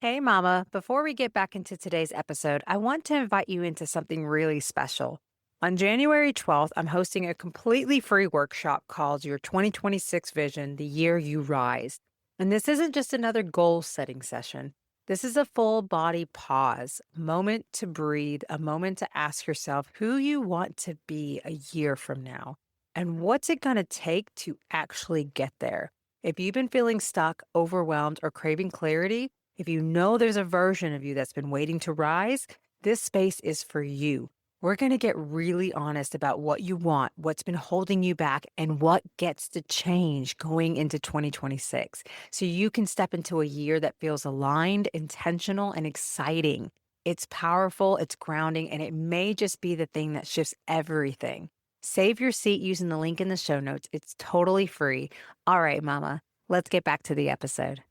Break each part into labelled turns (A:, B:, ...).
A: Hey, Mama. Before we get back into today's episode, I want to invite you into something really special. On January 12th, I'm hosting a completely free workshop called Your 2026 Vision, the Year You Rise. And this isn't just another goal setting session. This is a full body pause, a moment to breathe, a moment to ask yourself who you want to be a year from now. And what's it going to take to actually get there? If you've been feeling stuck, overwhelmed, or craving clarity, if you know there's a version of you that's been waiting to rise, this space is for you. We're going to get really honest about what you want, what's been holding you back, and what gets to change going into 2026. So you can step into a year that feels aligned, intentional, and exciting. It's powerful, it's grounding, and it may just be the thing that shifts everything. Save your seat using the link in the show notes. It's totally free. All right, Mama, let's get back to the episode.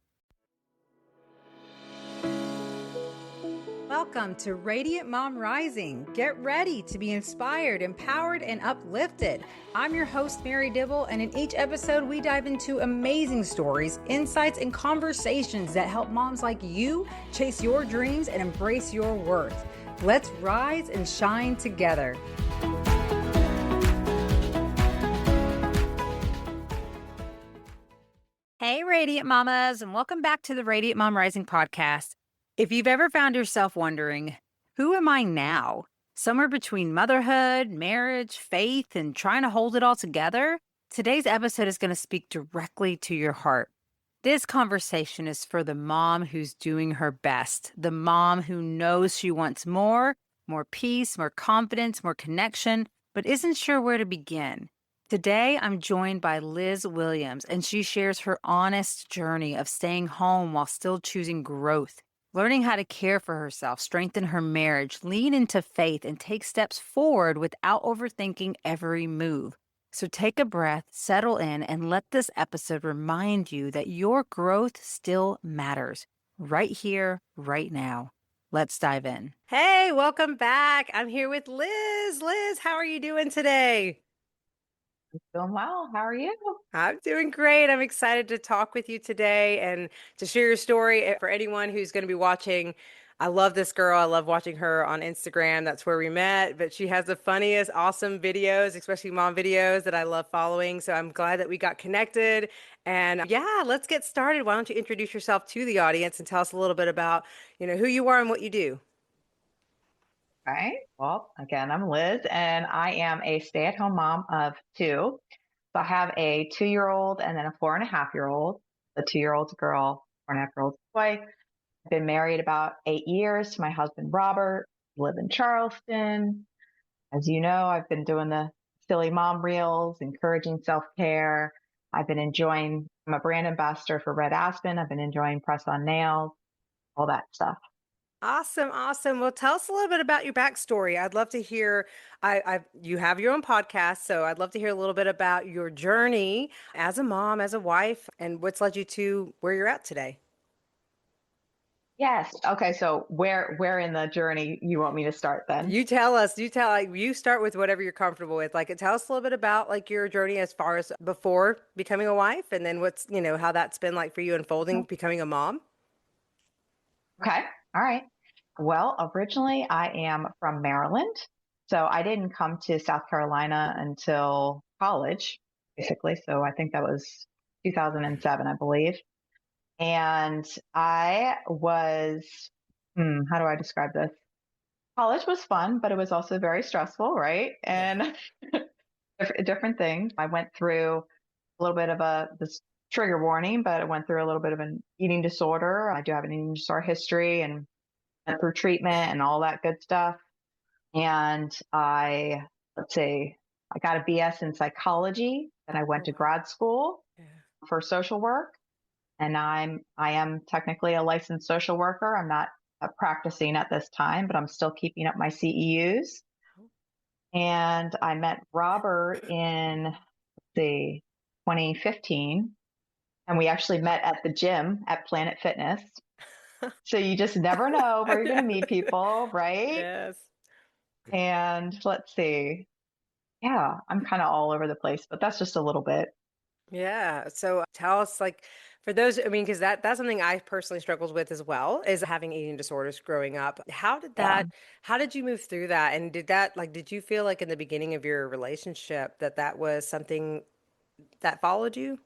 A: Welcome to Radiant Mom Rising. Get ready to be inspired, empowered, and uplifted. I'm your host, Mary Dibble, and in each episode, we dive into amazing stories, insights, and conversations that help moms like you chase your dreams and embrace your worth. Let's rise and shine together. Hey, Radiant Mamas, and welcome back to the Radiant Mom Rising podcast. If you've ever found yourself wondering, who am I now? Somewhere between motherhood, marriage, faith, and trying to hold it all together, today's episode is going to speak directly to your heart. This conversation is for the mom who's doing her best, the mom who knows she wants more peace, more confidence, more connection, but isn't sure where to begin. Today, I'm joined by Liz Williams, and she shares her honest journey of staying home while still choosing growth, learning how to care for herself, strengthen her marriage, lean into faith, and take steps forward without overthinking every move. So take a breath, settle in, and let this episode remind you that your growth still matters right here, right now. Let's dive in. Hey, welcome back. I'm here with Liz. Liz, how are you doing today?
B: Doing well. How are you?
A: I'm doing great. I'm excited to talk with you today and to share your story. For anyone who's going to be watching, I love this girl. I love watching her on Instagram. That's where we met, but she has the funniest, awesome videos, especially mom videos that I love following. So I'm glad that we got connected. And yeah, let's get started. Why don't you introduce yourself to the audience and tell us a little bit about, who you are and what you do?
B: All right. Well, again, I'm Liz, and I am a stay-at-home mom of two. So I have a 2-year-old and then a 4.5-year-old. The 2-year-old's a girl, 4.5-year-old's a boy. I've been married about 8 years to my husband, Robert. Live in Charleston. As you know, I've been doing the silly mom reels, encouraging self-care. I'm a brand ambassador for Red Aspen. I've been enjoying press on nails, all that stuff.
A: Awesome, awesome. Well, tell us a little bit about your backstory. I'd love to hear. You have your own podcast, so I'd love to hear a little bit about your journey as a mom, as a wife, and what's led you to where you're at today.
B: Yes. Okay. So where in the journey you want me to start then?
A: You tell us. You start with whatever you're comfortable with. Like, tell us a little bit about like your journey as far as before becoming a wife, and then what's how that's been like for you unfolding
B: Mhm.
A: becoming a mom.
B: Okay. All right. Well, originally I am from Maryland. So I didn't come to South Carolina until college, basically. So I think that was 2007, I believe. And I was, how do I describe this? College was fun, but it was also very stressful, right?
A: Yeah.
B: And different things. I went through a little bit of this trigger warning, but I went through a little bit of an eating disorder. I do have an eating disorder history and went through treatment and all that good stuff. And let's see, I got a BS in psychology and I
A: Oh,
B: went to
A: wow.
B: grad school
A: Yeah.
B: for social work. And I am technically a licensed social worker. I'm not practicing at this time, but I'm still keeping up my CEUs. And I met Robert in the 2015, and we actually met at the gym at Planet Fitness. So you just never know where you're going to meet people, right?
A: Yes.
B: And let's see. Yeah, I'm kind of all over the place, but that's just a little bit.
A: Yeah. So tell us, like, For those, I mean, because that's something I personally struggled with as well, is having eating disorders growing up.
B: Yeah.
A: How did you move through that? And did you feel like in the beginning of your relationship that that was something that followed you?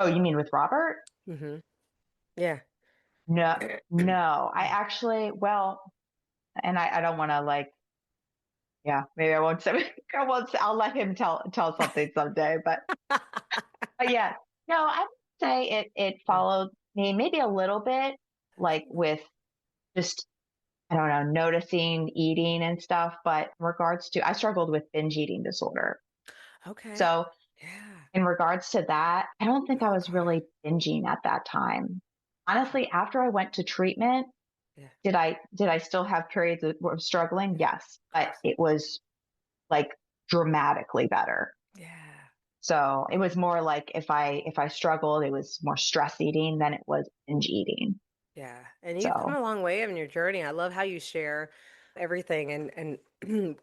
B: Oh, you mean with Robert?
A: Hmm. Yeah.
B: No, no. I actually, well, and I don't want to like, yeah, maybe I won't say, I won't say, I'll let him tell something someday. But yeah, no, I would say it followed me maybe a little bit, like with just I don't know, noticing eating and stuff. But in regards to, I struggled with binge eating disorder.
A: Okay.
B: So
A: Yeah.
B: in regards to that, I don't think I
A: Oh
B: was
A: God.
B: really binging at that time. Honestly, after I went to treatment,
A: Yeah.
B: did I still have periods of struggling?
A: Yeah.
B: Yes,
A: Of
B: but
A: course.
B: it was like dramatically better.
A: Yeah.
B: So it was more like if I struggled, it was more stress eating than it was binge eating.
A: Yeah. And you've come
B: So
A: a long way in your journey. I love how you share everything and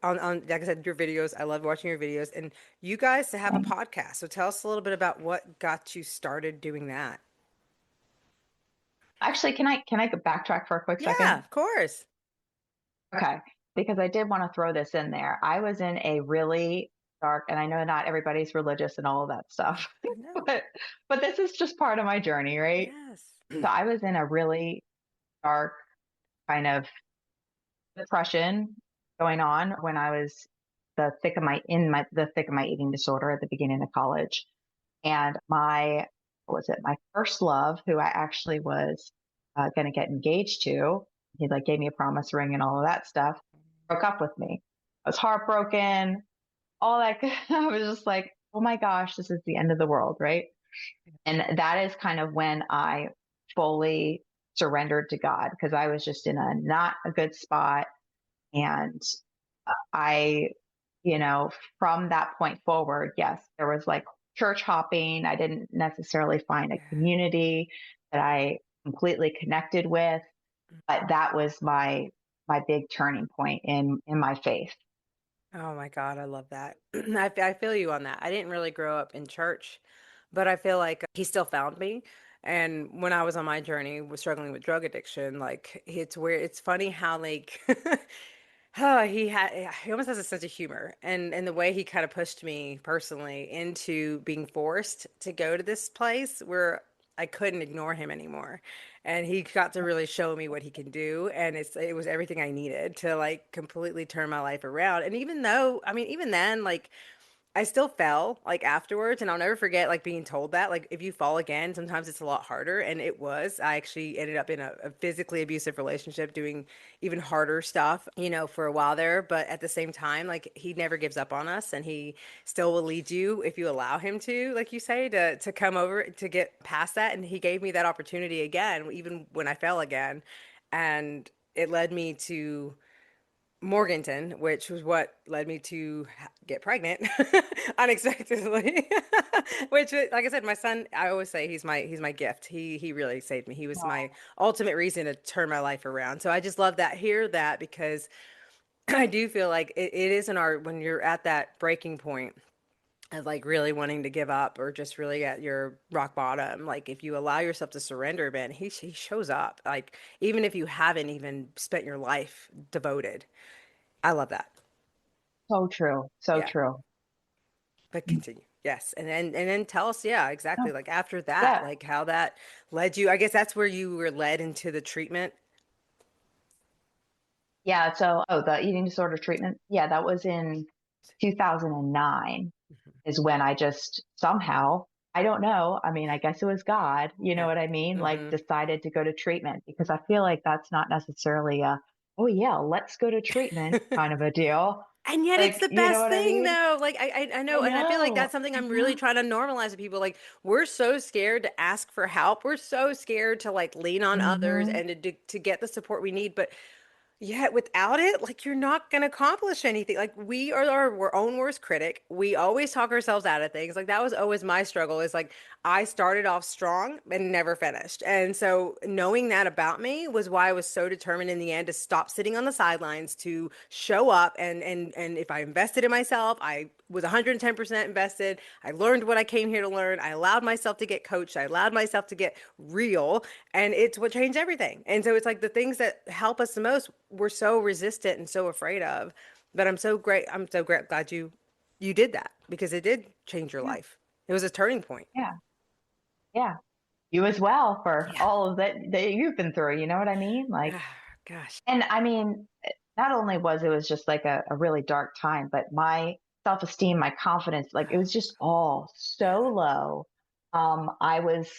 A: on like I said, your videos. I love watching your videos. And you guys to have a podcast. So tell us a little bit about what got you started doing that.
B: actually, can I go backtrack for a quick
A: Yeah,
B: second?
A: of course.
B: Okay, because I did want to throw this in there. I was in a really dark, and I know not everybody's religious and all of that stuff,
A: No.
B: but this is just part of my journey, right?
A: Yes.
B: So I was in a really dark kind of depression going on when I was the thick of my eating disorder at the beginning of college. And my what was it my first love, who I actually was going to get engaged to, he like gave me a promise ring and all of that stuff, broke up with me. I was heartbroken, all that. I was just like, oh my gosh, this is the end of the world, right? And that is kind of when I fully surrendered to God, because I was just in a not a good spot. And I, you know, from that point forward, yes, there was like church hopping. I didn't necessarily find a
A: Yeah.
B: community that I completely connected with, but that was my big turning point in my faith.
A: Oh my God, I love that. I feel you on that. I didn't really grow up in church, but I feel like he still found me. And when I was on my journey was struggling with drug addiction, like it's where it's funny how like he almost has a sense of humor and the way he kind of pushed me personally into being forced to go to this place where I couldn't ignore him anymore. And he got to really show me what he can do. And it was everything I needed to like completely turn my life around. And even though, I mean, even then, like I still fell like afterwards, and I'll never forget like being told that like if you fall again, sometimes it's a lot harder. And it was. I actually ended up in a physically abusive relationship, doing even harder stuff, for a while there. But at the same time, like he never gives up on us, and he still will lead you if you allow him to, like you say, to come over to get past that. And he gave me that opportunity again, even when I fell again, and it led me to Morganton, which was what led me to get pregnant unexpectedly. Which, like I said, my son, I always say he's my gift. He really saved me. He was my
B: Oh,
A: ultimate reason to turn my life around. So I just love that, hear that, because I do feel like it is an art when you're at that breaking point of like really wanting to give up or just really at your rock bottom. Like if you allow yourself to surrender, man, he shows up. Like even if you haven't even spent your life devoted. I love that.
B: so true, so
A: Yeah.
B: true.
A: But continue. Yes. And then tell us, yeah, exactly.
B: Oh,
A: Like after that,
B: yeah,
A: like how that led you. I guess that's where you were led into the treatment.
B: yeah. So, oh, the eating disorder treatment. Yeah, that was in 2009
A: Mhm.
B: is when I just somehow, I don't know. I mean, I guess it was God, you know
A: Yeah.
B: what I mean? Like
A: Hmm.
B: decided to go to treatment, because I feel like that's not necessarily a, oh yeah, let's go to treatment kind of a deal.
A: And yet it's
B: Like,
A: the
B: you know
A: best
B: what I
A: thing
B: mean?
A: though. Like I
B: I
A: know, and I feel like that's
B: know.
A: something
B: I
A: I'm really
B: know.
A: trying to normalize with people. Like we're so scared to ask for help. We're so scared to like lean on others
B: Hmm.
A: and to get the support we need. But Yeah, without it, like you're not gonna accomplish anything. Like we are our own worst critic. We always talk ourselves out of things. Like that was always my struggle is like I started off strong and never finished. And so knowing that about me was why I was so determined in the end to stop sitting on the sidelines, to show up and if I invested in myself, I was 110% invested. I learned what I came here to learn. I allowed myself to get coached. I allowed myself to get real. And it's what changed everything. And so it's like the things that help us the most, we're so resistant and so afraid of. But I'm so great, glad you did that because it did change your
B: Yeah.
A: life. It was a turning point.
B: Yeah. Yeah. You as well for
A: Yeah.
B: all of that you've been through. You know what I mean? Like,
A: Gosh.
B: and I mean, not only was it was just like a really dark time, but my self-esteem, my confidence, like it was just all
A: Yeah.
B: so low. I was,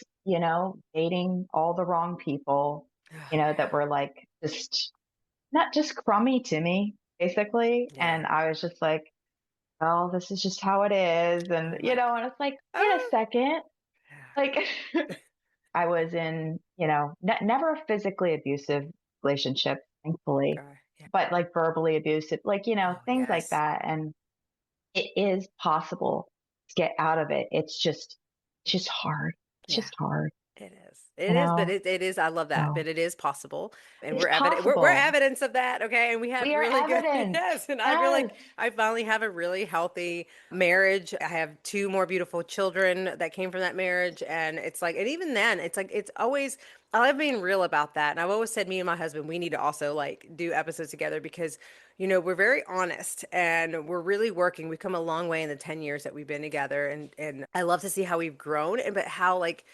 B: dating all the wrong people,
A: Oh,
B: that were like just not just crummy to me, basically.
A: yeah.
B: And I was just like, well, this is just how it is.
A: Oh
B: And,
A: my God.
B: and it's like, wait a
A: Oh,
B: second.
A: yeah.
B: Like I was in, never a physically abusive relationship, thankfully,
A: God. Yeah.
B: but like verbally abusive, like,
A: Oh,
B: things like
A: yes.
B: that. And it is possible to get out of it. It's just hard. It's
A: Yeah.
B: just hard,
A: It is. It is, but it is. I love that,
B: so
A: but it is possible, and
B: it's
A: we're evident. We're
B: possible.
A: evidence of that. Okay, and we have
B: We are
A: really good.
B: evidence.
A: Yes, and I feel
B: Yes.
A: like I finally have a really healthy marriage. I have two more beautiful children that came from that marriage, and it's like, and even then, it's like it's always. I love being real about that, and I've always said, me and my husband, we need to also like do episodes together because, we're very honest and we're really working. We've come a long way in the 10 years that we've been together, and I love to see how we've grown, and but how like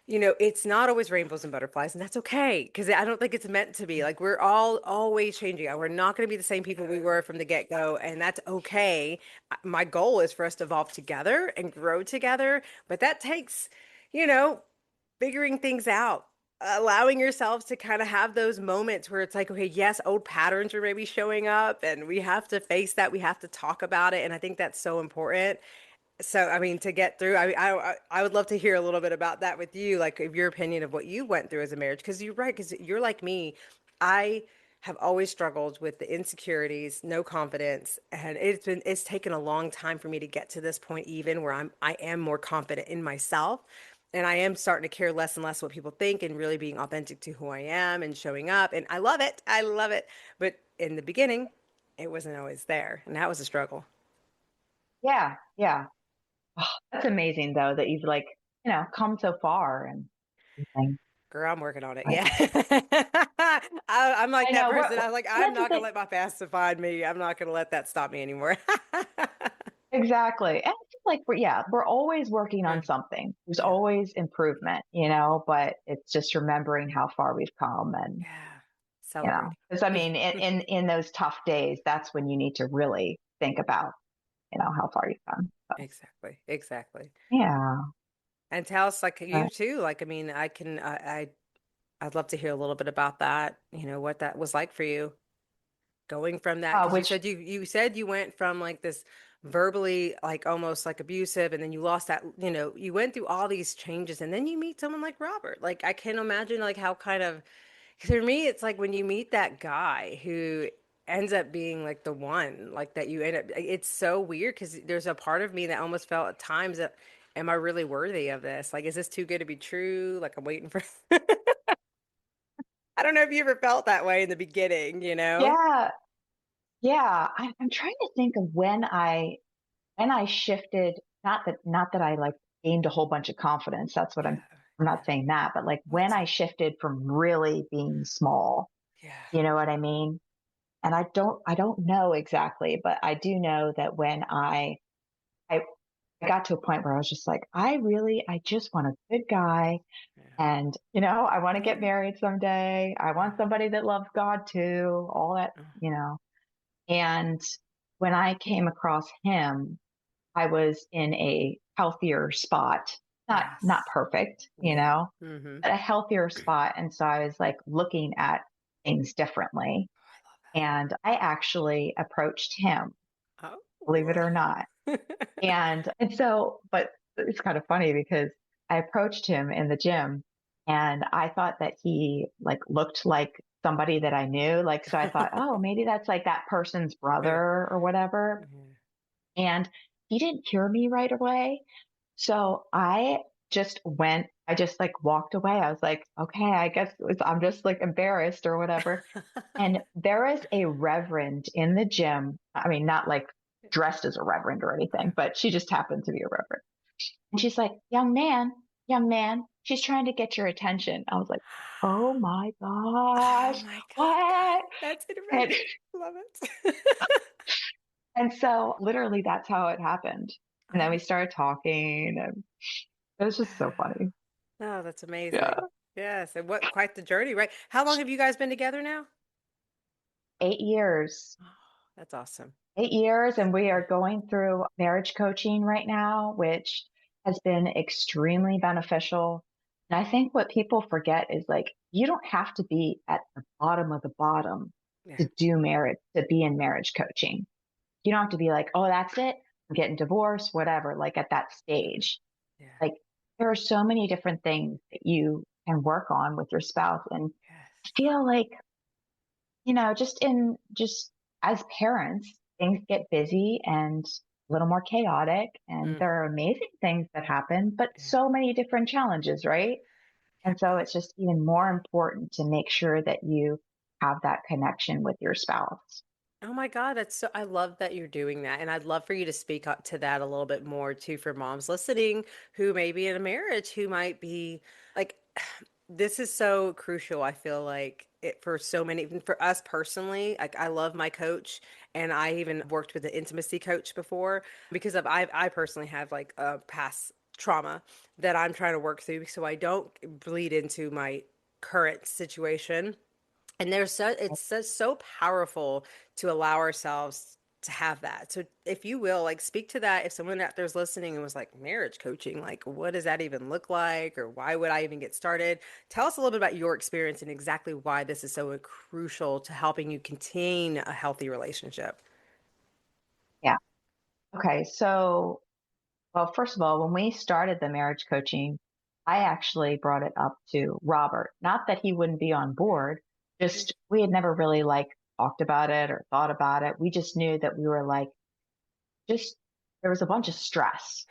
A: it's not always rainbows and butterflies, and that's okay because I don't think it's meant to be. Like we're all always changing. We're not going to be the same people we were from the get-go, and that's okay. My goal is for us to evolve together and grow together, but that takes, you know, figuring things out. Allowing yourselves to kind of have those moments where it's like, okay, yes, old patterns are maybe showing up, and we have to face that. We have to talk about it, and I think that's so important. So, I mean, to get through, I would love to hear a little bit about that with you, like of your opinion of what you went through as a marriage, because you're right, because you're like me. I have always struggled with the insecurities, no confidence, and it's taken a long time for me to get to this point, even where I am more confident in myself, and I am starting to care less and less what people think, and really being authentic to who I am and showing up, and I love it. I love it. But in the beginning, it wasn't always there, and that was a struggle.
B: Yeah. Yeah. Oh, that's amazing though that you've like, come so far and everything.
A: Girl, I'm working on it.
B: Like,
A: Yeah. I'm like
B: I
A: that
B: know
A: person. I'm like, I'm
B: that's the
A: not going
B: thing.
A: to let my past define me. I'm not going to let that stop me anymore.
B: Exactly. And I feel like we're always working
A: Yeah.
B: on something. There's
A: Yeah.
B: always improvement, but it's just remembering how far we've come and,
A: Yeah. Celebrating.
B: because I mean, in those tough days, that's when you need to really think about, how far you've come. So,
A: Exactly. Exactly.
B: yeah.
A: And tell us, like
B: But,
A: you too. Like, I mean, I'd love to hear a little bit about that. What that was like for you going from that. Because
B: which,
A: you said you went from like this verbally, like almost like abusive, and then you lost that, you went through all these changes, and then you meet someone like Robert. Like, I can imagine like how kind of. For me, it's like when you meet that guy who ends up being like the one, like that you end up, it's so weird because there's a part of me that almost felt at times that, am I really worthy of this? Like, is this too good to be true? Like, I'm waiting for, I don't know if you ever felt that way in the beginning, you know?
B: yeah, yeah. I'm trying to think of when I shifted, not that I like gained a whole bunch of confidence. That's what
A: Yeah,
B: I'm
A: yeah.
B: not saying that, but like
A: Well,
B: when
A: that's
B: I
A: it.
B: shifted from really being small,
A: Yeah,
B: you know what I mean? And I don't know exactly, but I do know that when I got to a point where I was just like, I just want a good guy.
A: yeah.
B: And, I want to get
A: Oh,
B: married someday. I
A: oh,
B: want somebody that loves God too, all that,
A: oh.
B: you know. And when I came across him, I was in a healthier spot. Not
A: Yes.
B: perfect,
A: Yeah. Mm-hmm.
B: but a healthier spot. And so I was like looking at things differently. And I actually approached him,
A: Oh,
B: believe it or
A: I
B: not.
A: love it. Oh.
B: And so, but it's kind of funny because I approached him in the gym and I thought that he like looked like somebody that I knew. Like, so I thought, oh, maybe that's like that person's
A: Yeah.
B: brother or whatever.
A: Mhm.
B: And he didn't hear me right away. So I just like walked away. I was like, okay, I'm just like embarrassed or whatever. And there is a reverend in the gym. I mean, not like dressed as a reverend or anything,
A: Yeah.
B: but she just happened to be a reverend. And she's like, young man, she's trying to get your attention. I was like, oh my
A: Oh
B: gosh,
A: my God,
B: what?
A: that's
B: And,
A: interesting. Love it.
B: and so literally that's how it happened. And then we
A: Oh,
B: started talking and it was just so funny.
A: oh, that's amazing.
B: Yeah.
A: Yes, and what quite the journey, right? How long have you guys been together now?
B: 8 years.
A: Oh, that's awesome.
B: 8 years, and we
A: Yeah.
B: are going through marriage coaching right now, which has been extremely beneficial. And I think what people forget is like, you don't have to be at the bottom of the bottom
A: Yeah.
B: to do marriage, to be in marriage coaching. You don't have to be like, oh, that's it. I'm getting divorced, whatever, like at that stage.
A: Yeah.
B: Like, there are so many different things that you can work on with your spouse. And I
A: Yes.
B: feel like just as parents, things get busy and a little more chaotic, and
A: Mm,
B: there are amazing things that happen, but
A: yeah.
B: so many different challenges, right? And so it's just even more important to make sure that you have that connection with your spouse.
A: Oh my God, that's so, I love that you're doing that. And I'd love for you to speak up to that a little bit more too for moms listening who may be in a marriage who might be like, this is so crucial. I feel like it for so many, even for us personally, like I love my coach and I even worked with an intimacy coach before because I personally have like a past trauma that I'm trying to work through so I don't bleed into my current situation. And it's so powerful to allow ourselves to have that. So if you will, like speak to that if someone out there's listening and was like marriage coaching, like what does that even look like or why would I even get started? Tell us a little bit about your experience and exactly why this is so crucial to helping you contain a healthy relationship.
B: Yeah. Okay. So, well, first of all, when we started the marriage coaching, I actually brought it up to Robert. Not that he wouldn't be on board, just we had never really like talked about it or thought about it. We just knew that we were like, just there was a bunch of stress.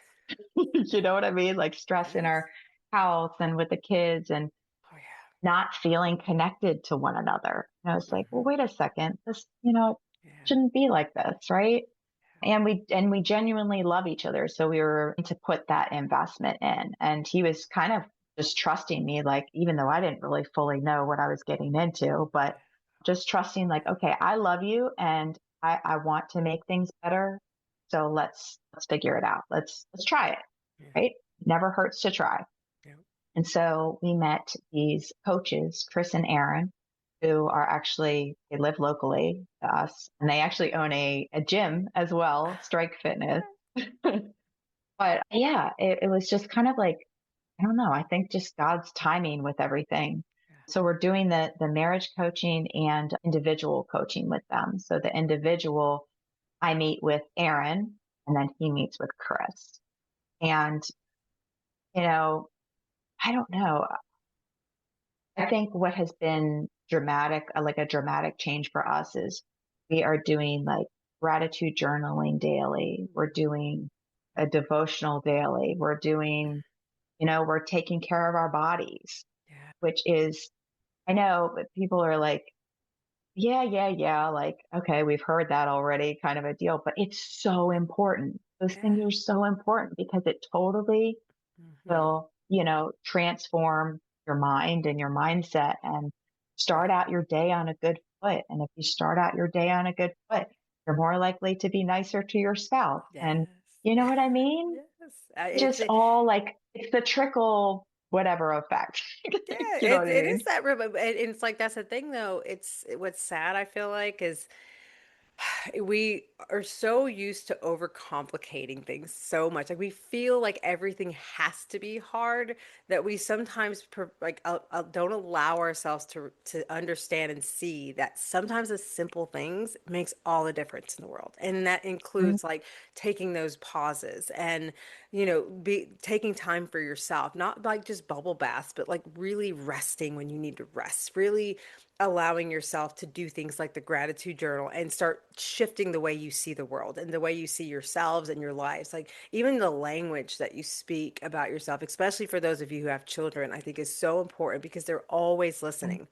B: You know what I mean? Like stress in
A: Yes.
B: our house and with the kids and
A: Oh yeah.
B: not feeling connected to one another. And I was like, well,
A: Hmm.
B: wait a second. This,
A: Yeah.
B: shouldn't be like this, right? And we genuinely love each other. So we were to put that investment in. And he was kind of just trusting me, like, even though I didn't really fully know what I was getting into, but just trusting, like, okay, I love you and I want to make things better. So let's figure it out. Let's try it.
A: Yeah.
B: Right. Never hurts to try.
A: Yeah.
B: And so we met these coaches, Chris and Aaron, who are actually, they live locally to us and they actually own a gym as well, Strike Fitness. But yeah, it was just kind of like, I don't know, I think just God's timing with everything.
A: Yeah.
B: So we're doing the marriage coaching and individual coaching with them. So the individual, I meet with Aaron and then he meets with Chris. And, you know, I don't know. I think what has been dramatic, like a dramatic change for us is we are doing like gratitude journaling daily. We're doing a devotional daily. We're taking care of our bodies,
A: Yeah.
B: which is, I know, but people are like, yeah, yeah, yeah. Like, okay, we've heard that already kind of a deal, but it's so important. Those
A: Yeah.
B: things are so important because it totally
A: Hmm.
B: will, transform your mind and your mindset and start out your day on a good foot. And if you start out your day on a good foot, you're more likely to be nicer to your spouse. And
A: Yes.
B: you know what I mean?
A: Yes.
B: Just all like it's the trickle whatever effect.
A: Yeah,
B: You know what I
A: it
B: mean?
A: is that real, and it's like that's the thing though. It's what's sad, I feel like, is we are so used to overcomplicating things so much. Like we feel like everything has to be hard that we sometimes don't allow ourselves to understand and see that sometimes the simple things makes all the difference in the world. And that
B: Mhm.
A: includes like taking those pauses and be taking time for yourself, not like just bubble baths, but like really resting when you need to rest, really allowing yourself to do things like the gratitude journal and start shifting the way you see the world and the way you see yourselves and your lives. Like even the language that you speak about yourself, especially for those of you who have children, I think is so important because they're always listening.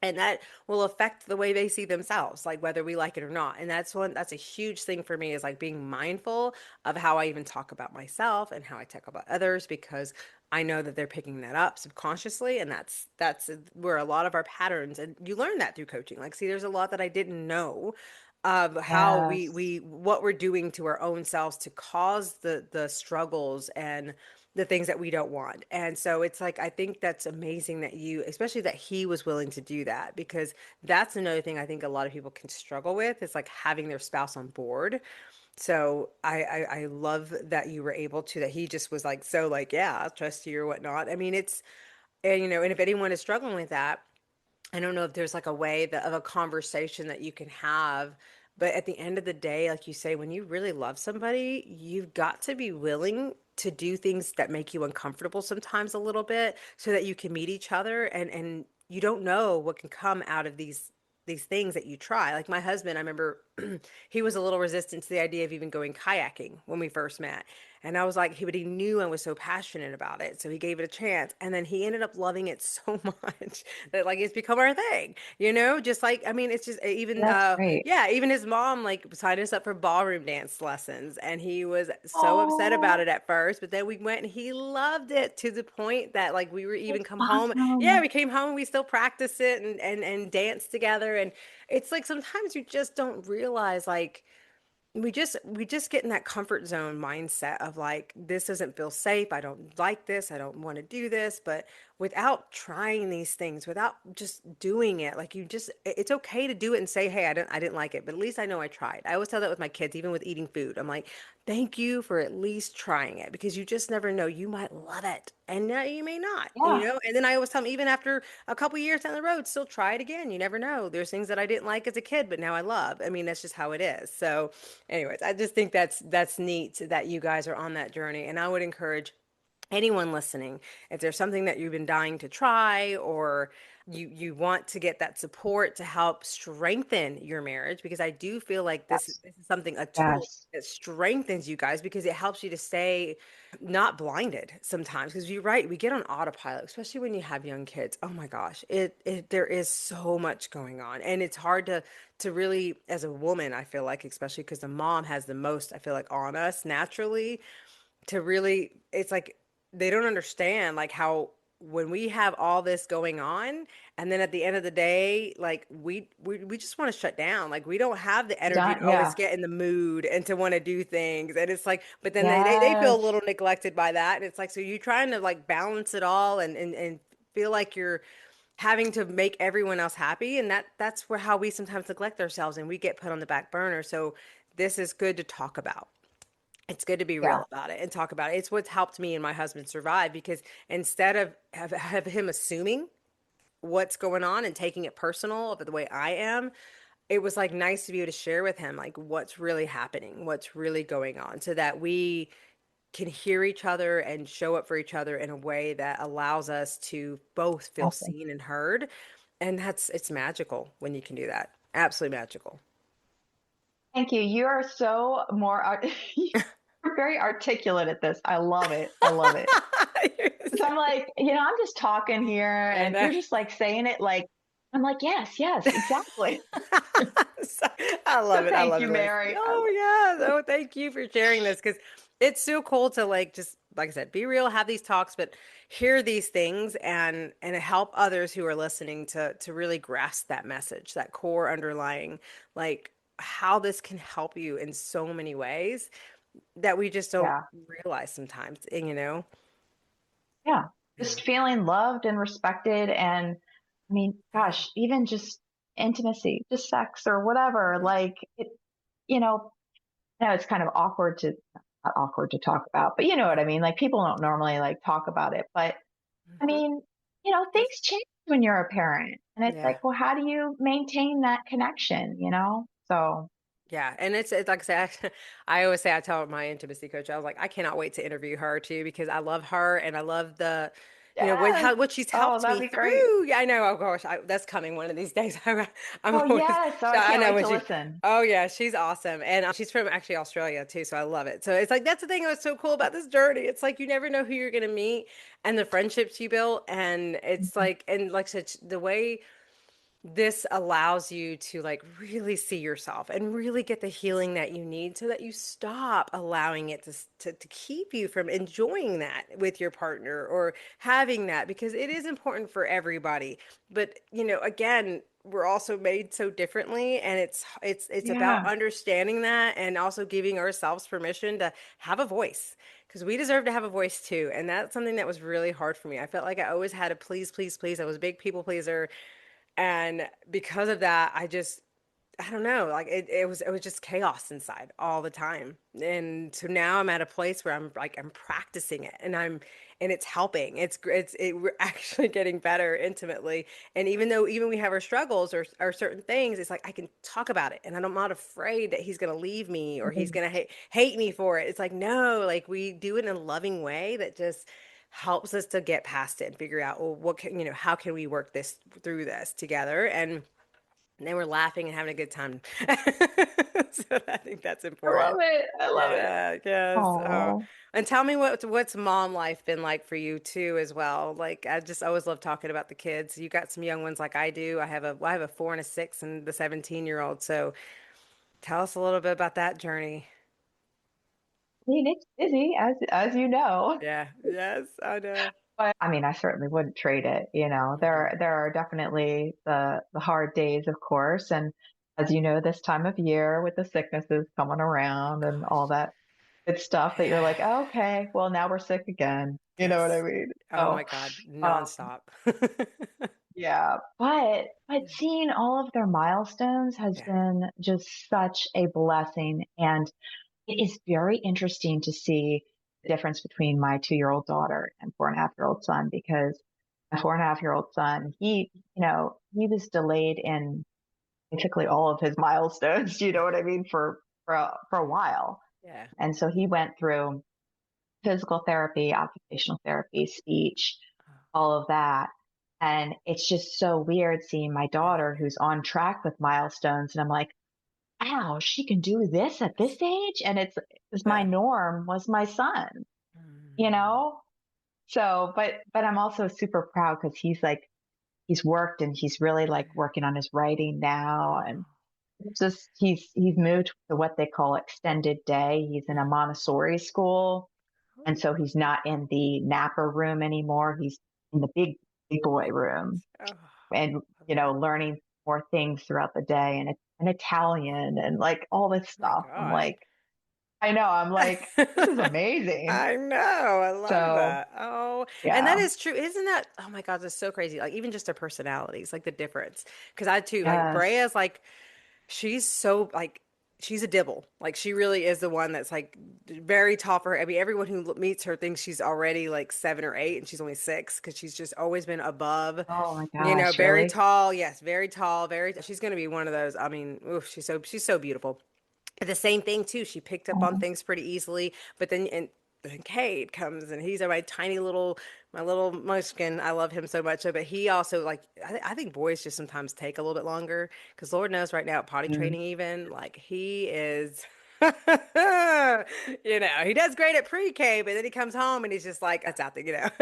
A: And that will affect the way they see themselves, like whether we like it or not. And that's a huge thing for me, is like being mindful of how I even talk about myself and how I talk about others, because I know that they're picking that up subconsciously. And that's where a lot of our patterns, and you learn that through coaching. Like, see, there's a lot that I didn't know of how
B: Yes.
A: what we're doing to our own selves to cause the struggles and the things that we don't want. And so it's like, I think that's amazing that especially that he was willing to do that, because that's another thing I think a lot of people can struggle with, is like having their spouse on board. So I love that you were able to, that he just was like, so like, yeah, I'll trust you or whatnot. I mean, and and if anyone is struggling with that, I don't know if there's like a way of a conversation that you can have. But at the end of the day, like you say, when you really love somebody, you've got to be willing to do things that make you uncomfortable sometimes a little bit, so that you can meet each other, and you don't know what can come out of these things that you try. Like my husband, I remember he was a little resistant to the idea of even going kayaking when we first met. And I was like, but he knew I was so passionate about it. So he gave it a chance. And then he ended up loving it so much that like it's become our thing, just like, I mean, it's just even,
B: That's great.
A: yeah, even his mom like signed us up for ballroom dance lessons. And he was so upset about
B: Oh,
A: it at first, but then we went and he loved it to the point that like we were even
B: that's
A: come home. Yeah,
B: awesome.
A: we came home and we still practice it and dance together. And it's like sometimes you just don't realize like, we just get in that comfort zone mindset of like, this doesn't feel safe, I don't like this, I don't want to do this. But without trying these things, without just doing it, like, it's okay to do it and say, hey, I didn't like it, but at least I know I tried. I always tell that with my kids, even with eating food. I'm like, thank you for at least trying it, because you just never know, you might love it and now you may not,
B: Yeah.
A: and then I always tell them, even after a couple years down the road, still try it again. You never know, there's things that I didn't like as a kid but now I love. I mean, that's just how it is. So anyways, I just think that's neat that you guys are on that journey. And I would encourage anyone listening, if there's something that you've been dying to try, or you want to get that support to help strengthen your marriage, because I do feel like this,
B: Yes.
A: this is something, a tool
B: Yes.
A: that strengthens you guys, because it helps you to stay not blinded sometimes. Because you're right, we get on autopilot, especially when you have young kids. Oh my gosh, it there is so much going on, and it's hard to really, as a woman, I feel like, especially because the mom has the most, I feel like, on us naturally, to really, it's like they don't understand like how, when we have all this going on, and then at the end of the day, like we just want to shut down. Like we don't have the energy to
B: Done.
A: always
B: Yeah.
A: get in the mood and to want to do things. And it's like, but then they feel a
B: Yes.
A: little neglected by that. And it's like, so you're trying to like balance it all, and feel like you're having to make everyone else happy. And that's where, how we sometimes neglect ourselves and we get put on the back burner. So this is good to talk about. It's good to be real
B: Yeah.
A: about it and talk about it. It's what's helped me and my husband survive, because instead of him assuming what's going on and taking it personal of the way I am, it was like nice to be able to share with him like what's really happening, what's really going on, so that we can hear each other and show up for each other in a way that allows us to both feel
B: Awesome.
A: seen and heard. And it's magical when you can do that. Absolutely magical.
B: Thank you. You are so you're very articulate at this. I love it. I love it. Because I'm like, I'm just talking here and
A: And
B: you're just like saying it like, I'm like, yes, yes, exactly.
A: So- I
B: So
A: love it. I
B: thank
A: love
B: you,
A: it, Liz.
B: Mary.
A: Oh yeah. Oh, thank you for sharing this, because it's so cool to like, just like I said, be real, have these talks, but hear these things and help others who are listening to really grasp that message, that core underlying, like how this can help you in so many ways that we just don't
B: Yeah.
A: realize sometimes, and.
B: Yeah.
A: Yeah.
B: Just feeling loved and respected. And I mean, gosh, even just intimacy, just sex or whatever, like you know, it's kind of awkward to not awkward to talk about, but you know what I mean? Like people don't normally like talk about it, but I
A: Mhm.
B: mean, you know, things
A: That's-
B: change when you're a parent. And it's
A: Yeah.
B: like, well, how do you maintain that connection, you know? So,
A: Yeah, and it's like I say, I always say I tell my intimacy coach, I was like, I cannot wait to interview her too because I love her and I love the,
B: yes.
A: what she's
B: Oh,
A: helped
B: that'd
A: me
B: be great.
A: through. Yeah, I know. Oh gosh, that's coming one of these days. I'm
B: Oh,
A: always,
B: yes. So
A: so
B: I
A: I
B: can't
A: know
B: wait
A: when
B: to
A: she.
B: listen.
A: Oh yeah, she's awesome, and she's from actually Australia too, so I love it. So it's like that's the thing that was so cool about this journey. It's like you never know who you're gonna meet and the friendships you build, and it's
B: Mhm.
A: like and like such the way this allows you to like really see yourself and really get the healing that you need so that you stop allowing it to keep you from enjoying that with your partner or having that because it is important for everybody. But, again, we're also made so differently and it's about
B: Yeah.
A: understanding that and also giving ourselves permission to have a voice because we deserve to have a voice too. And that's something that was really hard for me. I felt like I always had to please, please, please. I was a big people pleaser and because of that, I don't know, like it was just chaos inside all the time. And so now I'm at a place where I'm practicing it and it's helping. We're actually getting better intimately. And even we have our struggles or certain things, it's like I can talk about it and I'm not afraid that he's going to leave me or he's
B: Mhm.
A: going to hate me for it. It's like no, like we do it in a loving way that just helps us to get past it and figure out, well, how can we work this through this together? And then we're laughing and having a good time. So I think that's
B: I love
A: important.
B: it. I love it.
A: Yeah, yes.
B: Oh,
A: And tell me what's mom life been like for you too as well. Like I just always love talking about the kids. You got some young ones like I do. I have a 4 and a 6 and the 17-year-old. So tell us a little bit about that journey.
B: I mean, it's busy as you know.
A: Yeah. Yes, I know.
B: But I mean, I certainly wouldn't trade it. You know,
A: Hmm.
B: there are definitely the hard days, of course, and as you know, this time of year with the sicknesses coming around and all
A: Gosh.
B: that good stuff, that you're like, "Oh, okay, well now we're sick again." You know what I
A: Yes.
B: mean?
A: Oh my
B: So,
A: God.
B: um,
A: Nonstop.
B: yeah, but seeing all of their milestones has
A: Yeah.
B: been just such a blessing, and it is very interesting to see the difference between my 2-year-old daughter and 4.5-year-old son, because my 4.5-year-old son, he was delayed in basically all of his milestones, you know what I mean, for a while.
A: Yeah.
B: And so he went through physical therapy, occupational therapy, speech, all of that. And it's just so weird seeing my daughter who's on track with milestones. And I'm like, wow, she can do this at this age? And it's my
A: Yeah.
B: norm was my son, you
A: Mm.
B: know? So, but I'm also super proud because he's worked and he's really like working on his writing now. And
A: Oh.
B: it's just, he's moved to what they call extended day. He's in a Montessori school. And so he's not in the napper room anymore. He's in the big boy room
A: Oh,
B: and,
A: love that.
B: learning more things throughout the day, and it's an Italian and like all this
A: Oh my
B: stuff. I'm
A: gosh.
B: like, I know, I'm like, this is amazing.
A: I know. I love
B: So
A: that. Oh, and that
B: yeah,
A: is true. Isn't that, oh my God, that's so crazy. Like even just their personalities, like the difference. Because I too, like
B: yes.
A: Brea's like, she's so like, she's a dibble. Like she really is the one that's like very tall for her. I mean, everyone who meets her thinks she's already like 7 or 8 and she's only 6 because she's just always been above,
B: Oh my gosh,
A: very
B: really?
A: tall. Yes, very tall. She's going to be one of those. I mean, oof, she's so beautiful. But the same thing too. She picked up on
B: Oh,
A: things pretty easily. But then Cade comes and he's my little munchkin. I love him so much. But he also like I think boys just sometimes take a little bit longer because Lord knows right now at potty
B: mm,
A: training even like he is. He does great at pre-K, but then he comes home and he's just like, that's out there.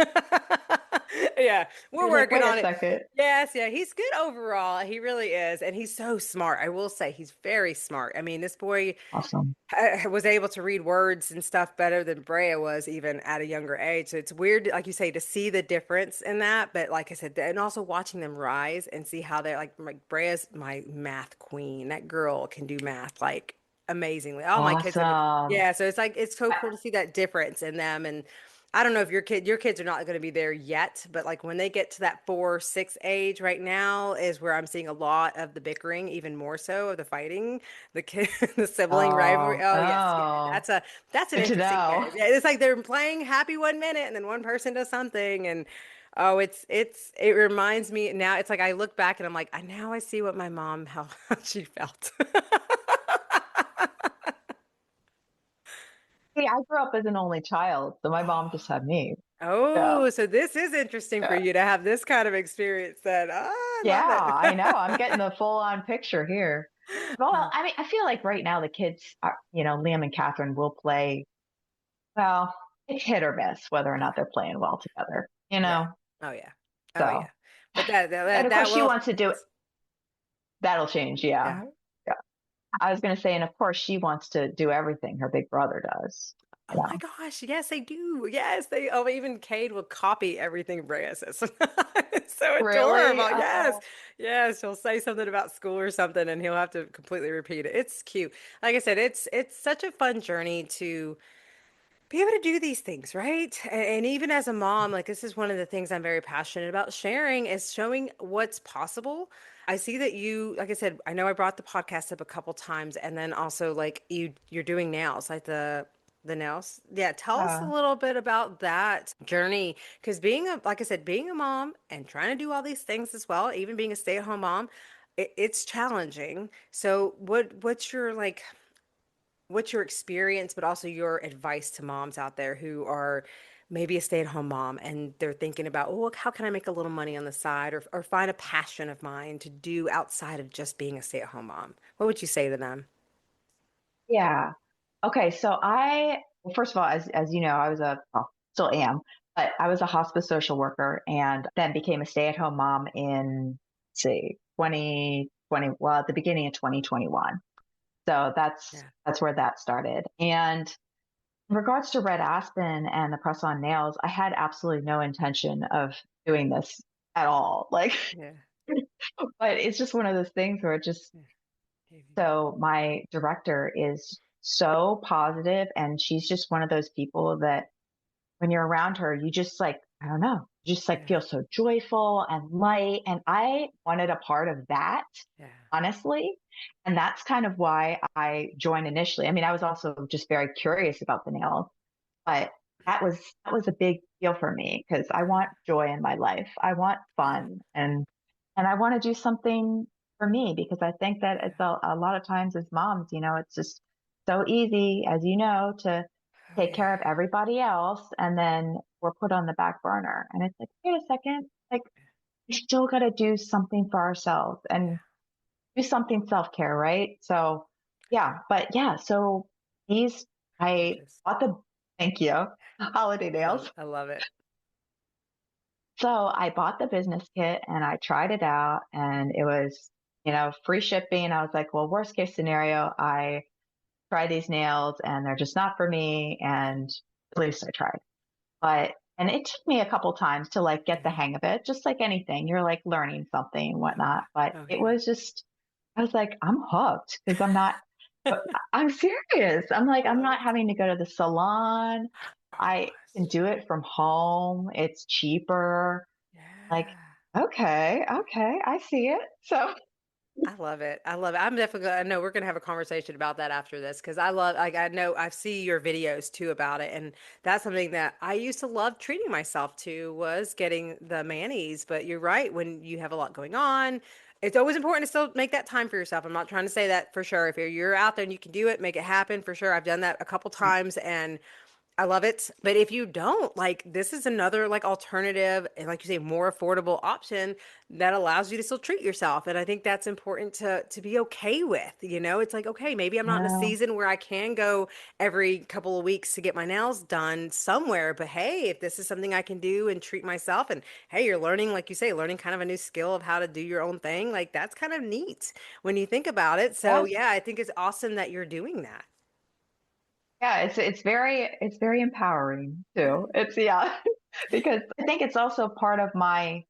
A: Yeah, we're
B: you're like,
A: working
B: wait a
A: on it.
B: second.
A: Yes, yeah, he's good overall. He really is. And he's so smart. I will say he's very smart. I mean, this boy
B: Awesome.
A: was able to read words and stuff better than Brea was even at a younger age. So it's weird, like you say, to see the difference in that. But like I said, and also watching them rise and see how they're like Brea's my math queen. That girl can do math like amazingly. All my kids have,
B: Awesome.
A: yeah. So it's like it's so
B: I,
A: cool to see that difference in them. And I don't know if your kids are not going to be there yet, but like when they get to that 4, 6 age right now is where I'm seeing a lot of the bickering, even more so of the fighting, the kid, the sibling rivalry.
B: Oh,
A: Oh yes, yeah,
B: oh,
A: that's an
B: good to
A: interesting
B: know.
A: phase. Yeah, it's like they're playing happy one minute and then one person does something and oh, it reminds me now. It's like I look back and I'm like, I now I see what my mom how she felt.
B: See, I grew up as an only child, so my mom just had me. Yeah.
A: Oh, so this is interesting for
B: Yeah.
A: you to have this kind of experience then. Oh, I
B: Yeah,
A: love it.
B: I know. I'm getting the full on picture here. Well,
A: Uh,
B: I mean, I feel like right now the kids are, Liam and Catherine will play. Well, it's hit or miss whether or not they're playing well together,
A: yeah. Oh yeah. Oh yeah.
B: So,
A: But
B: and of
A: that
B: course, she
A: will
B: wants to do it. That'll change. Yeah.
A: yeah.
B: Yeah. I was going to say, and of course, she wants to do everything her big brother does.
A: Oh my gosh. Yes, they do. Yes, they oh even Cade will copy everything Brea says. It's so
B: Really?
A: adorable. Yes.
B: Oh,
A: Yes. She'll say something about school or something and he'll have to completely repeat it. It's cute. Like I said, it's such a fun journey to be able to do these things, right? And even as a mom, like this is one of the things I'm very passionate about sharing is showing what's possible. I see that you, like I said, I know I brought the podcast up a couple times, and then also like you're doing nails, like the nails. Yeah, tell us a
B: uh,
A: little bit about that journey because being a like I said, being a mom and trying to do all these things as well, even being a stay-at-home mom, it's challenging. So what's your like what's your experience, but also your advice to moms out there who are maybe a stay-at-home mom and they're thinking about, oh, how can I make a little money on the side or find a passion of mine to do outside of just being a stay-at-home mom? What would you say to them?
B: yeah. Okay. So well, first of all, as you know, well, still am, but I was a hospice social worker and then became a stay at home mom in, let's see, 2020, well, at the beginning of 2021. So
A: Yeah.
B: that's where that started. And in regards to Red Aspen and the press on nails, I had absolutely no intention of doing this at all. Like,
A: Yeah.
B: but it's just one of those things where it just,
A: Yeah. Maybe.
B: so my director is so positive and she's just one of those people that when you're around her, you just like, I don't know, you just like
A: Yeah.
B: feel so joyful and light. And I wanted a part of that,
A: Yeah.
B: honestly. And that's kind of why I joined initially. I mean, I was also just very curious about the nails, but that was a big deal for me because I want joy in my life. I want
A: Yeah.
B: fun and I want to do something for me because I think that
A: Yeah.
B: it's a lot of times as moms, it's just so easy, as you know, to
A: Oh
B: take
A: yeah.
B: care of everybody else and then we're put on the back burner. And it's like, wait a second, like we still got to do something for ourselves and do something self-care, right? So yeah, but yeah, so these I
A: Gorgeous.
B: bought the thank you holiday nails.
A: I love it.
B: So I bought the business kit and I tried it out and it was, free shipping. I was like, well, worst case scenario, I try these nails and they're just not for me. And at least I tried. And it took me a couple times to like get the
A: Mhm.
B: hang of it, just like anything. You're like learning something and
A: Oh
B: whatnot. But
A: yeah. Oh
B: it
A: yeah.
B: was just, I was like, I'm hooked because I'm not, I'm serious. I'm like,
A: I
B: I'm
A: love
B: not
A: it.
B: having to go to the salon. I can
A: Gosh.
B: do it from home. It's cheaper. Like,
A: Yeah.
B: okay, I see it. So,
A: I love it. I love it. I'm definitely I know we're gonna have a conversation about that after this because I love like I know I see your videos too about it and that's something that I used to love treating myself to was getting the manis. But you're right, when you have a lot going on, it's always important to still make that time for yourself. I'm not trying to say that for sure. If you're out there and you can do it, make it happen for sure. I've done that a couple times and I love it. But if you don't, like this is another like alternative and like you say, more affordable option that allows you to still treat yourself. And I think that's important to be okay with. You know, it's like, okay, maybe I'm not in a
B: no,
A: season where I can go every couple of weeks to get my nails done somewhere. But hey, if this is something I can do and treat myself, and hey, you're learning, like you say, learning kind of a new skill of how to do your own thing, like that's kind of neat when you think about it. So
B: yeah,
A: yeah, I think it's awesome that you're doing that.
B: yeah, it's very empowering
A: Yeah.
B: too. It's yeah, because I think it's also part of my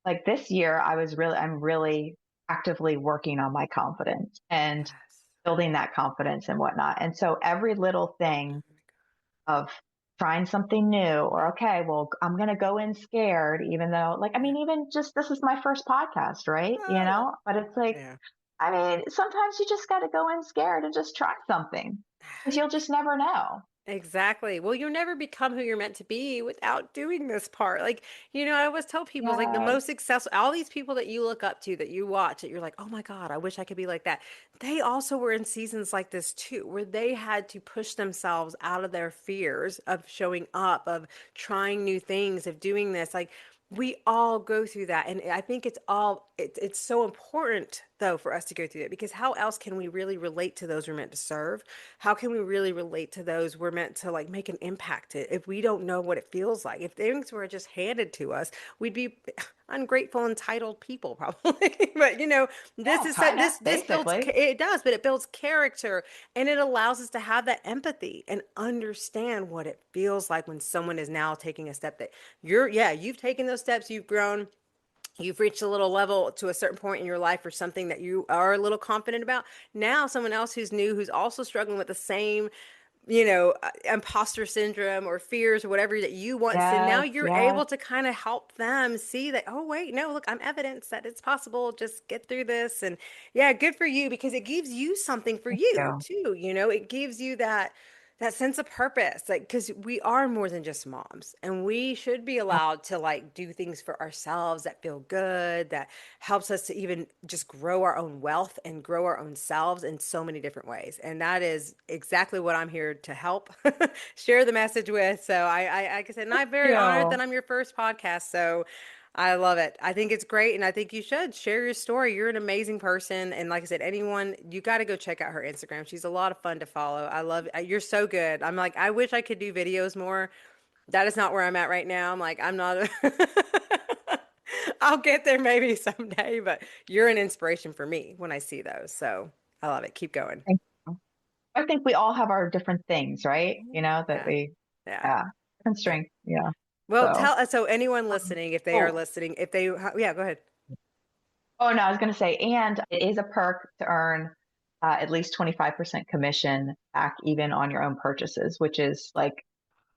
B: like this year I'm really actively working on my confidence and
A: Yes.
B: building that confidence and whatnot. And so every little thing
A: Oh my God.
B: of trying something new, or okay, well, I'm going to go in scared, even though, like, I
A: Yeah.
B: mean, even just this is my first podcast, right?
A: Oh,
B: But it's like,
A: yeah.
B: I mean, sometimes you just got to go in scared and just try something because you'll just never know.
A: Exactly. Well, you'll never become who you're meant to be without doing this part. Like, I always tell people, it's like the
B: Yeah.
A: most successful, all these people that you look up to, that you watch, that you're like, oh my God, I wish I could be like that. They also were in seasons like this too, where they had to push themselves out of their fears of showing up, of trying new things, of doing this. Like, we all go through that. And I think it's so important though for us to go through it, because how else can we really relate to those we're meant to serve? How can we really relate to those we're meant to like make an impact if we don't know what it feels like? If things were just handed to us, we'd be ungrateful, entitled people probably. But this
B: Yeah,
A: is
B: kind of,
A: this builds
B: basically.
A: it does, but it builds character, and it allows us to have that empathy and understand what it feels like when someone is now taking a step that you've taken those steps, you've grown, you've reached a little level to a certain point in your life or something that you are a little confident about. Now someone else who's new, who's also struggling with the same imposter syndrome or fears or whatever that you once did. Now
B: Yes,
A: you're
B: yes.
A: able to kind of help them see that, oh, wait, no, look, I'm evidence that it's possible. Just get through this. And yeah, good for you, because it gives you something for
B: Thank
A: you
B: you.
A: too. It gives you that sense of purpose, like, because we are more than just moms, and we should be
B: Yeah,
A: allowed to like do things for ourselves that feel good, that helps us to even just grow our own wealth and grow our own selves in so many different ways. And that is exactly what I'm here to help share the message with. So like I said, and I'm very honored that
B: you.
A: I'm your first podcast. So I love it. I think it's great. And I think you should share your story. You're an amazing person. And like I said, anyone, you got to go check out her Instagram. She's a lot of fun to follow. I love it. You're so good. I'm like, I wish I could do videos more. That is not where I'm at right now. I'm like, I'm not. I'll get there maybe someday, but you're an inspiration for me when I see those. So I love it. Keep going.
B: Thank you. I think we all have our different things, right? That
A: Yeah.
B: we,
A: Yeah.
B: yeah, different
A: Yeah.
B: strengths. Yeah.
A: Well,
B: So,
A: so anyone listening, if they are
B: oh,
A: listening, if they, yeah, go ahead.
B: oh no, I was going to say, and it is a perk to earn at least 25% commission back even on your own purchases, which is like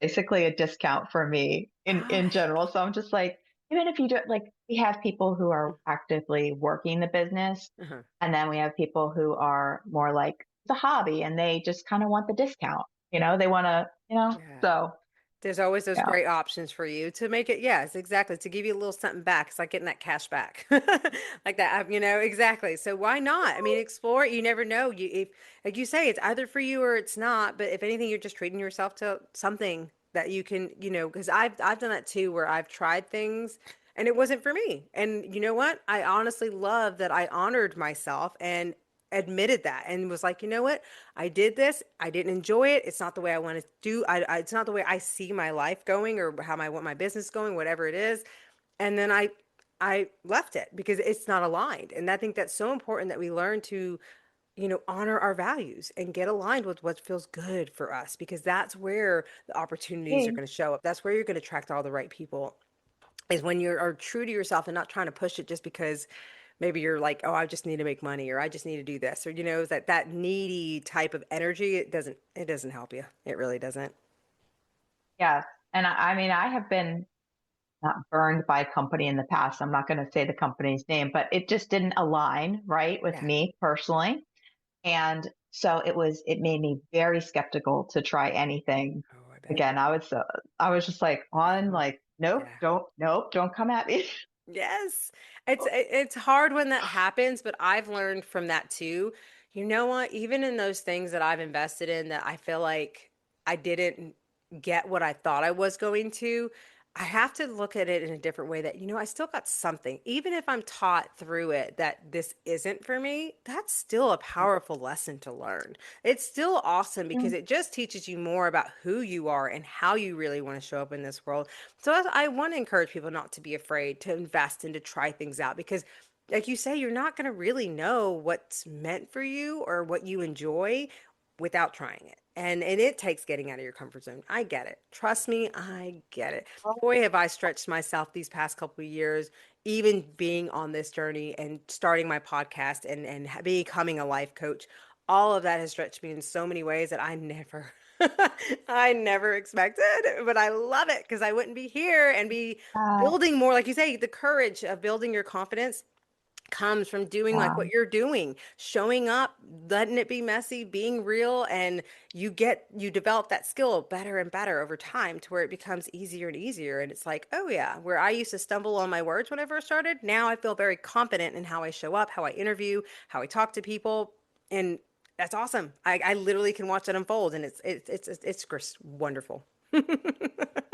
B: basically a discount for me in
A: Ah,
B: general. So I'm just like, even if you do, like, we have people who are actively working the business,
A: uh-huh.
B: and then we have people who are more like the hobby and they just kind of want the discount. They want to,
A: Yeah.
B: so
A: There's always those
B: yeah.
A: great options for you to make it. Yes, exactly. To give you a little something back. It's like getting that cash back, like that. Exactly. So why not? I mean, explore it. You never know. If, like you say, it's either for you or it's not. But if anything, you're just treating yourself to something that you can, because I've done that too, where I've tried things and it wasn't for me. And you know what? I honestly love that I honored myself and admitted that and was like, you know what? I did this. I didn't enjoy it. It's not the way I want to do. It's not the way I see my life going or how I want my business going, whatever it is. And then I left it because it's not aligned. And I think that's so important that we learn to, honor our values and get aligned with what feels good for us, because that's where the opportunities are
B: Hey,
A: going to show up. That's where you're going to attract all the right people, is when you are true to yourself and not trying to push it just because maybe you're like, oh, I just need to make money, or I just need to do this, or that needy type of energy. It doesn't help you. It really doesn't.
B: yes. And I mean, I have been not burned by a company in the past. I'm not going to say the company's name, but it just didn't align right with
A: Yeah.
B: me personally. And so it made me very skeptical to try anything
A: Oh, I bet.
B: again. I was just like
A: Uh-huh.
B: like, nope,
A: Yeah.
B: nope, don't come at me.
A: Yes. It's hard when that happens, but I've learned from that too. You know what? Even in those things that I've invested in that I feel like I didn't get what I thought I was going to, I have to look at it in a different way, that, I still got something. Even if I'm taught through it that this isn't for me, that's still a powerful lesson to learn. It's still awesome because
B: Mm,
A: it just teaches you more about who you are and how you really want to show up in this world. So I want to encourage people not to be afraid to invest and to try things out, because like you say, you're not going to really know what's meant for you or what you enjoy without trying it. And it takes getting out of your comfort zone. I get it. Trust me, I get it. Boy, have I stretched myself these past couple of years, even being on this journey and starting my podcast and becoming a life coach. All of that has stretched me in so many ways that I never I never expected, but I love it because I wouldn't be here and be
B: Uh,
A: building more, like you say, the courage of building your confidence comes from doing like
B: yeah.
A: what you're doing, showing up, letting it be messy, being real, and you develop that skill better and better over time to where it becomes easier and easier. And it's like, oh yeah, where I used to stumble on my words when I first started, now I feel very confident in how I show up, how I interview, how I talk to people, and that's awesome. I literally can watch it unfold, and it's just wonderful.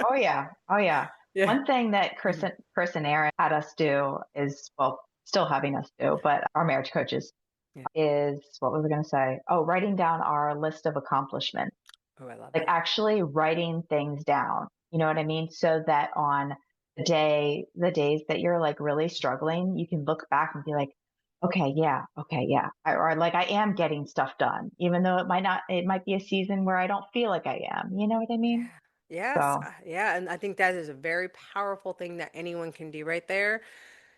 B: Oh yeah. Oh yeah.
A: Yeah.
B: One thing that
A: Mhm.
B: Chris and Aaron had us do is, well, still having us do, but our marriage coaches
A: Yeah.
B: is, what was I going to say? Oh, writing down our list of accomplishments,
A: Oh, I love
B: like
A: that.
B: actually writing things down. You know what I mean? So that on the days that you're like really struggling, you can look back and be like, okay, yeah. Or like I am getting stuff done, even though it might be a season where I don't feel like I am. You know what I
A: Yeah.
B: mean?
A: Yes.
B: So,
A: Yeah. And I think that is a very powerful thing that anyone can do right there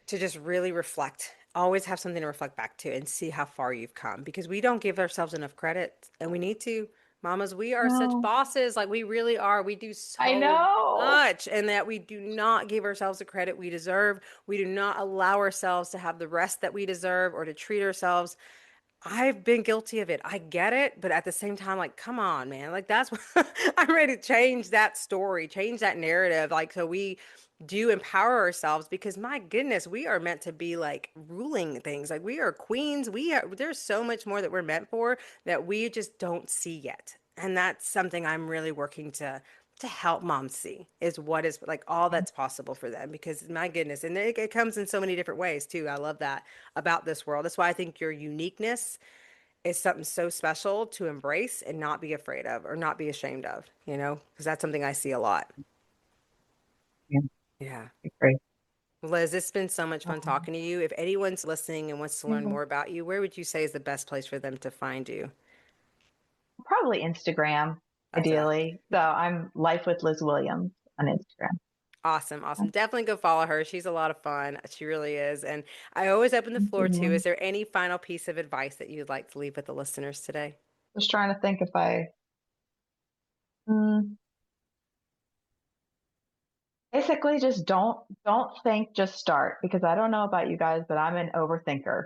A: to just really reflect. Always have something to reflect back to and see how far you've come because we don't give ourselves enough credit and we need to. Mamas, we are such
B: no,
A: bosses. Like we really are. We do
B: I
A: so
B: know.
A: much and that we do not give ourselves the credit we deserve. We do not allow ourselves to have the rest that we deserve or to treat ourselves. I've been guilty of it. I get it, but at the same time, like, come on, man. Like, that's what I'm ready to change that story, change that narrative. Like, so we do empower ourselves because my goodness, we are meant to be like ruling things. Like, we are queens. There's so much more that we're meant for that we just don't see yet. And that's something I'm really working to help moms see is what is like all that's possible for them because my goodness and it comes in so many different ways too. I love that about this world. That's why I think your uniqueness is something so special to embrace and not be afraid of or not be ashamed of, because that's something I see a lot.
B: Yeah,
A: Yeah.
B: I agree.
A: Liz, it's been so much fun
B: Um,
A: talking to you. If anyone's listening and wants to learn
B: yeah.
A: more about you, where would you say is the best place for them to find you?
B: Probably Instagram,
A: That's it.
B: ideally. So I'm Life with Liz Williams on Instagram.
A: Awesome. Awesome. Definitely go follow her. She's a lot of fun. She really is. And I always open the
B: Thank
A: floor too.
B: you.
A: Is there any final piece of advice that you'd like to leave with the listeners today?
B: Just trying to think if mm, basically just don't think, just start, because I don't know about you guys, but I'm an overthinker.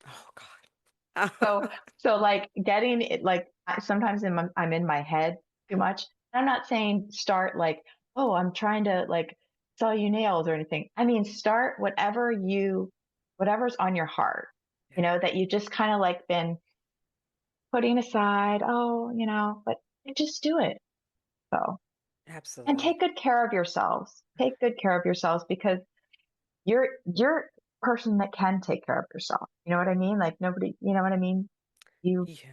A: Oh
B: So
A: God.
B: so like getting it, like sometimes I'm in my head too much. I'm not saying start like, oh, I'm trying to like sell you nails or anything. I mean, start whatever's on your heart,
A: Yeah,
B: that you just kind of like been putting aside. Oh, but just do it. So, and
A: absolutely.
B: take good care of yourselves. Take good care of yourselves because you're a person that can take care of yourself. You know what I mean? Like nobody, you know what I mean? You
A: Yeah.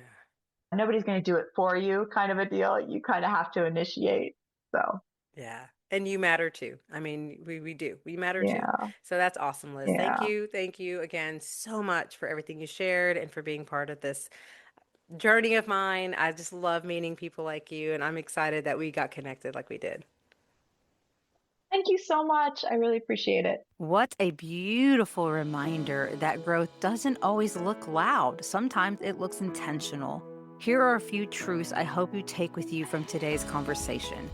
B: Nobody's going to do it for you, kind of a deal. You kind of have to initiate. So,
A: Yeah. And you matter too. I mean, we do. We matter too.
B: yeah,
A: So that's awesome, Liz. Thank
B: yeah.
A: you. Thank you again so much for everything you shared and for being part of this journey of mine. I just love meeting people like you, and I'm excited that we got connected like we did.
B: Thank you so much. I really appreciate it.
A: What a beautiful reminder that growth doesn't always look loud. Sometimes it looks intentional. Here are a few truths I hope you take with you from today's conversation.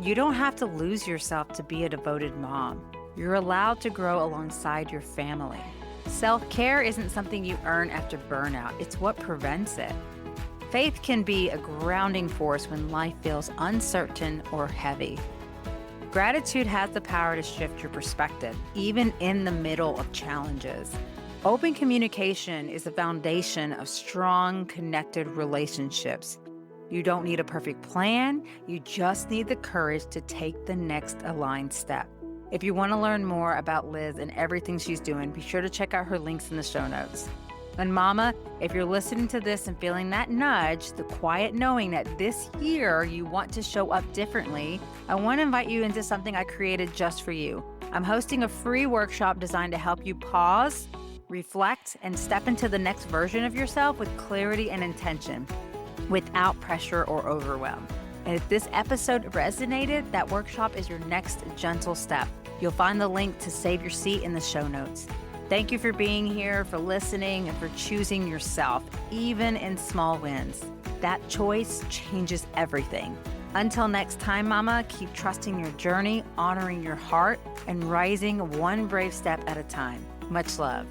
A: You don't have to lose yourself to be a devoted mom. You're allowed to grow alongside your family. Self care isn't something you earn after burnout, it's what prevents it. Faith can be a grounding force when life feels uncertain or heavy. Gratitude has the power to shift your perspective, even in the middle of challenges. Open communication is the foundation of strong, connected relationships. You don't need a perfect plan, you just need the courage to take the next aligned step. If you want to learn more about Liz and everything she's doing, be sure to check out her links in the show notes. And Mama, if you're listening to this and feeling that nudge, the quiet knowing that this year you want to show up differently, I want to invite you into something I created just for you. I'm hosting a free workshop designed to help you pause, reflect, and step into the next version of yourself with clarity and intention, without pressure or overwhelm. And if this episode resonated, that workshop is your next gentle step. You'll find the link to save your seat in the show notes. Thank you for being here, for listening, and for choosing yourself, even in small wins. That choice changes everything. Until next time, Mama, keep trusting your journey, honoring your heart, and rising one brave step at a time. Much love.